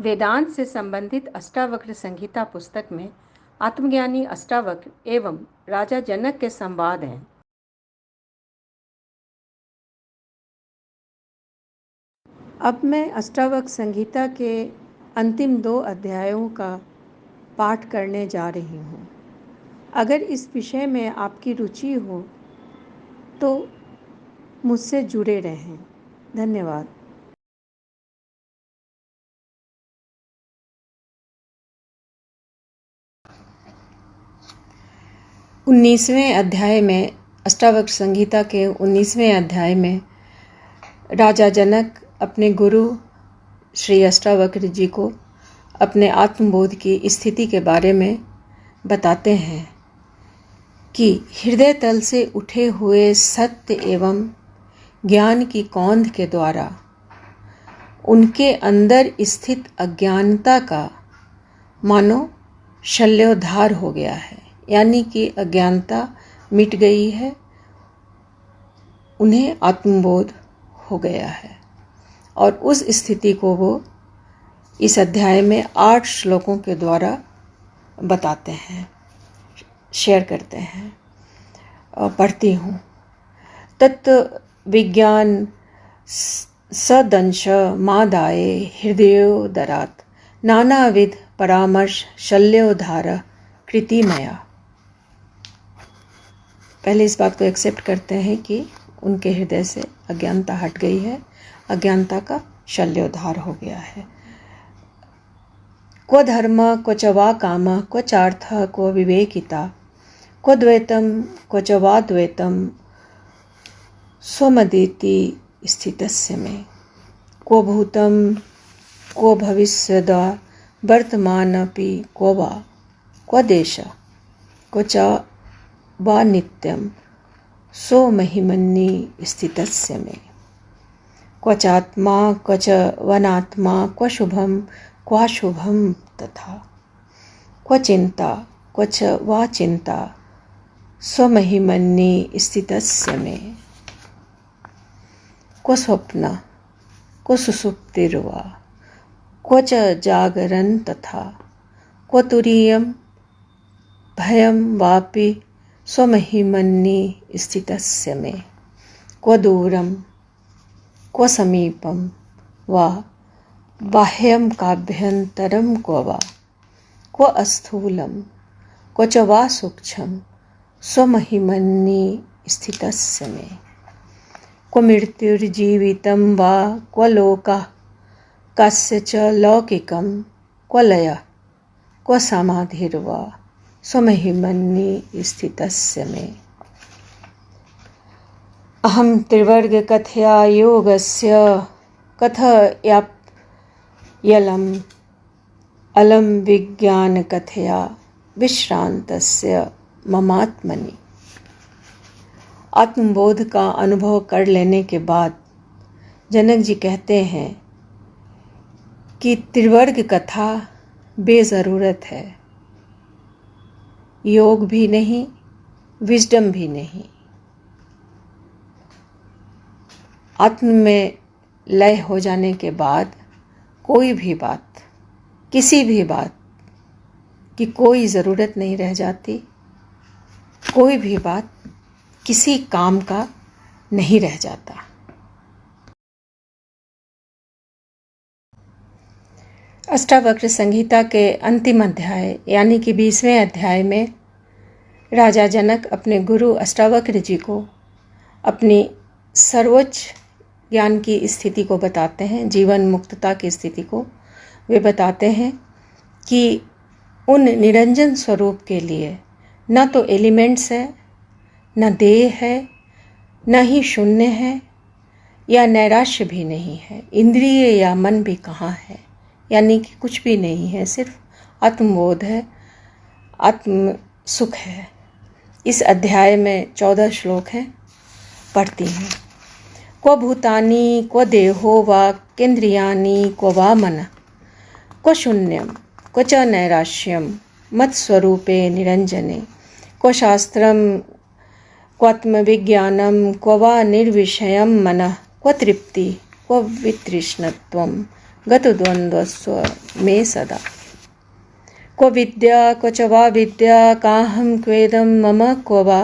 वेदांत से संबंधित अष्टावक्र संहिता पुस्तक में आत्मज्ञानी अष्टावक्र एवं राजा जनक के संवाद हैं। अब मैं अष्टावक्र संहिता के अंतिम 2 अध्यायों का पाठ करने जा रही हूँ। अगर इस विषय में आपकी रुचि हो तो मुझसे जुड़े रहें। धन्यवाद। उन्नीसवें अध्याय में, अष्टावक्र संहिता के 19वें अध्याय में राजा जनक अपने गुरु श्री अष्टावक्र जी को अपने आत्मबोध की स्थिति के बारे में बताते हैं कि हृदय तल से उठे हुए सत्य एवं ज्ञान की कौंध के द्वारा उनके अंदर स्थित अज्ञानता का मानो शल्योद्धार हो गया है, यानी कि अज्ञानता मिट गई है, उन्हें आत्मबोध हो गया है। और उस स्थिति को वो इस अध्याय में 8 श्लोकों के द्वारा बताते हैं, शेयर करते हैं। पढ़ती हूँ। तत् विज्ञान सदंश मादाये हृदयोदरात् नानाविध परामर्श शल्योद्धार कृतिमया। पहले इस बात को एक्सेप्ट करते हैं कि उनके हृदय से अज्ञानता हट गई है, अज्ञानता का शल्योद्धार हो गया है। क्व धर्म क्व च वा काम क्व चार्थ क्व विवेकिता क्व द्वैतम क्व च वा द्वैतम स्वमदिति स्थितस्य में क्व भूतम क्व भविष्यदा वर्तमानपि क्व वा क्व देश क्व च वा नित्यम स्वमहिमन्नि स्थितस्य में क्व चात्मा क्व च वनात्मा क्व शुभम क्वाशुभम तथा क्व चिंता क्व च वा चिंता स्वमहिमन्नि स्थितस्य में क्व स्वप्न क्व सुषुप्तिर्वा क्व च जागरन् तथा क्व तुरीयं भयं वापि स्वमहिमन्नि स्थितस्य में क्व दूरं क्व समीपं वा बाह्यं काभ्यन्तरं क्व वा क्व अस्थूलं क्व च वा सूक्ष्मं स्वमहिमन्नि स्थितस्य में क्व मृत्युर्जीवितं वा क्व लोकः कस्य च लौकिकं क्व लयः क्व समाधिर्वा स्वमहिमन्नि स्थितस्य में अहं त्रिवर्ग कथया योगस्य कथयाप्यलम् अलम विज्ञान कथया विश्रांतस्य ममात्मनि। आत्मबोध का अनुभव कर लेने के बाद जनक जी कहते हैं कि त्रिवर्ग कथा बेज़रूरत है, योग भी नहीं, विजडम भी नहीं। आत्म में लय हो जाने के बाद कोई भी बात, किसी भी बात की कोई ज़रूरत नहीं रह जाती, कोई भी बात किसी काम का नहीं रह जाता। अष्टावक्र संहिता के अंतिम अध्याय यानी कि 20वें अध्याय में राजा जनक अपने गुरु अष्टावक्र जी को अपनी सर्वोच्च ज्ञान की स्थिति को बताते हैं, जीवन मुक्तता की स्थिति को वे बताते हैं कि उन निरंजन स्वरूप के लिए न तो एलिमेंट्स है, न देह है, न ही शून्य है, या नैराश्य भी नहीं है, इंद्रिय या मन भी कहाँ है, यानी कि कुछ भी नहीं है, सिर्फ आत्मबोध है, आत्म सुख है। इस अध्याय में 14 श्लोक हैं, पढ़ती हैं। क्व भूतानि क्व देहो वा केन्द्रियाणि क्व वा मनः क्व शून्यं क्व च नैराश्यं मत्स्वरूपे निरंजने क्व शास्त्रं क्वात्मविज्ञानं क्व वा निर्विषयं मनः क्व तृप्ति क्व वितृष्णत्वं गतद्वन्द्वस्व मे सदा। क्व विद्या क्व च वा विद्या काहं क्वेदं मम क्व वा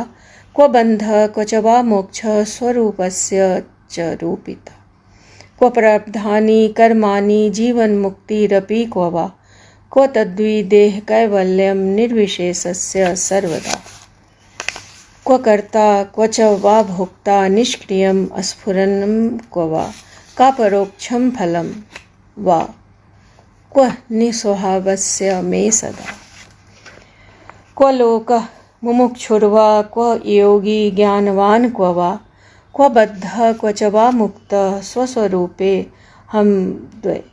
क्व बन्धः क्व च वा मोक्षः स्वरूपस्य च रूपिता। क्व प्रारब्धानि कर्माणि जीवन्मुक्तिरपि क्व वा क्व तद्वि देहकैवल्यं निर्विशेषस्य सर्वदा। क्व कर्ता क्व च वा भोक्ता निष्क्रियम् अस्फुरन्नं क्व वा कापरोक्षं फलं वा क्व निस्वभावस्य मे सदा। क्व लोकः मुमुक्षुर्वा क्व योगी ज्ञानवान् क्व वा क्व बद्धः क्व च वा मुक्तः स्वस्वरूपे हम द्वे।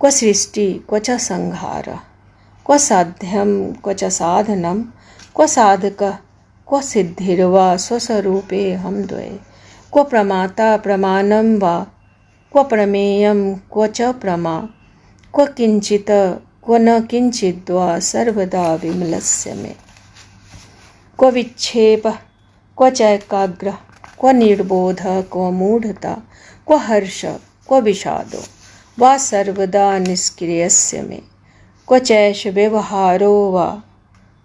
क्व सृष्टि क्व च संहारः क्व साध्यं क्व च साधनं क्व साधकः क्व सिद्धिर्वा स्वस्वरूपे हम द्वे। क्व प्रमाता प्रमाणं वा क्व प्रमेयं क्व च प्रमा क्व किंचित क्व न किंचिद्वा सर्वदा विमलस्य मे। क्व विक्षेपः क्व चैकाग्रः क्व निर्बोधः क्व मूढता क्व हर्ष क्व विषादो वा सर्वदा निष्क्रियस्य मे। क्व चैष व्यवहारो वा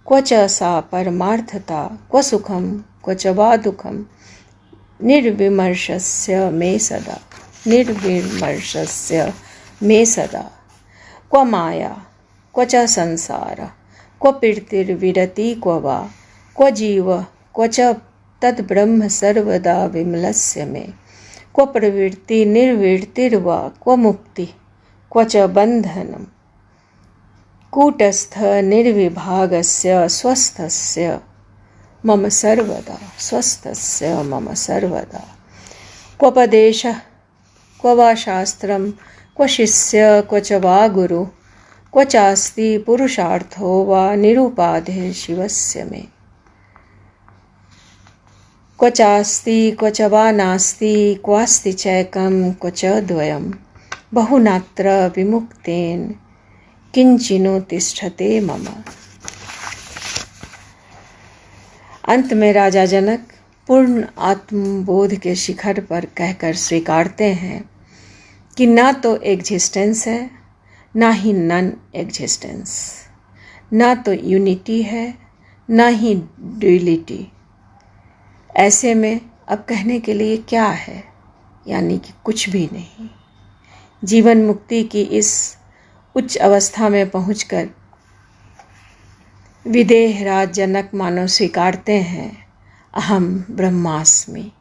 क्व च सा परमार्थता क्व सुखं क्व च वा दुःखं निर्विमर्शस्य मे सदा। निर्विमर्शस्य मे सदा। क्व माया क्व च संसारः क्व प्रीतिर्विरति क्व वा क्व जीव क्व च तद्ब्रह्म सर्वदा विमलस्य मे। क्व प्रवृत्ति निर्वृत्तिर्वा क्व मुक्ति क्व च बन्धनं कूटस्थ निर्विभागस्य स्वस्थस्य मम सर्वदा। स्वस्थस्य मम सर्वदा। क्वोपदेशः क्व वा शास्त्रं क्व शिष्य क्व च वा गुरु क्व चास्ति पुरुषार्थो वा निरुपाधिः शिवस्य मे। क्व चास्ति क्व च वा नास्ति क्वास्ति चैकं क्व च द्वयं बहुनात्र विमुक्तेन किंचिनो तिष्ठते मम। अंत में राजा जनक पूर्ण आत्मबोध के शिखर पर कहकर स्वीकारते हैं कि ना तो एग्जिस्टेंस है ना ही नन एग्जिस्टेंस, ना तो यूनिटी है ना ही ड्यूलिटी। ऐसे में अब कहने के लिए क्या है, यानी कि कुछ भी नहीं। जीवन मुक्ति की इस उच्च अवस्था में पहुंचकर विदेह राज जनक मानो स्वीकारते हैं अहम ब्रह्मास्मि।